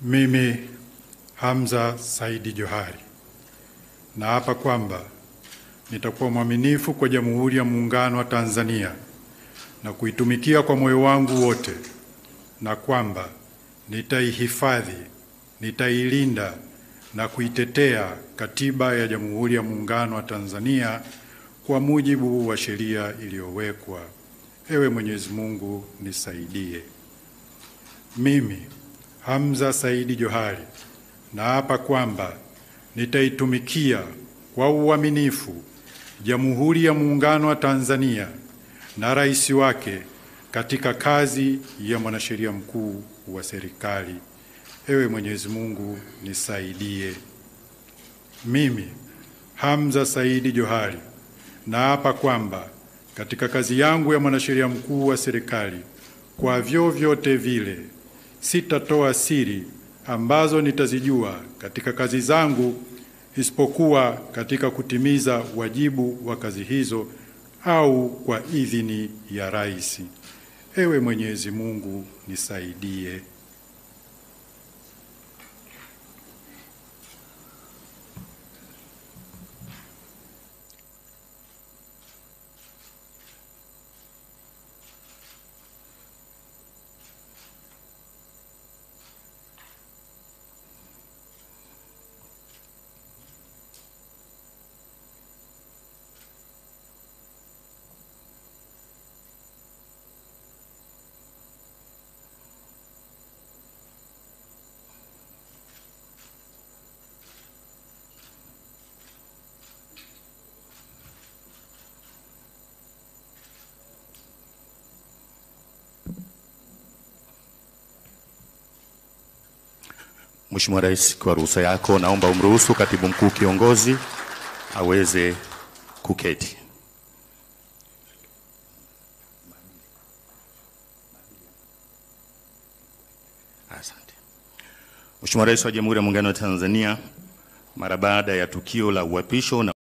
Mimi Hamza Saidi Johari naapa kwamba nitakuwa mwaminifu kwa Jamhuri ya Muungano wa Tanzania na kuitumikia kwa moyo wangu wote, na kwamba nitaihifadhi, nitailinda na kuitetea Katiba ya Jamhuri ya Muungano wa Tanzania kwa mujibu wa sheria iliyowekwa. Ewe Mwenyezi Mungu nisaidie. Mimi Hamza Saidi Johari naapa kwamba nitaitumikia kwa uaminifu Jamhuri ya Muungano wa Tanzania na rais wake katika kazi ya mwanasheria mkuu wa serikali. Ewe Mwenyezi Mungu nisaidie. Mimi Hamza Saidi Johari naapa kwamba katika kazi yangu ya mwanasheria mkuu wa serikali, kwa vyovyote vile sitatoa siri ambazo nitazijua katika kazi zangu, isipokuwa katika kutimiza wajibu wa kazi hizo au kwa idhini ya rais. Ewe Mwenyezi Mungu nisaidie. Mheshimiwa Rais, kwa ruhusa yako naomba umruhusu Katibu Mkuu Kiongozi aweze kuketi. Asante. Mheshimiwa Rais wa Jamhuri ya Muungano wa Tanzania, mara baada ya tukio la uapisho na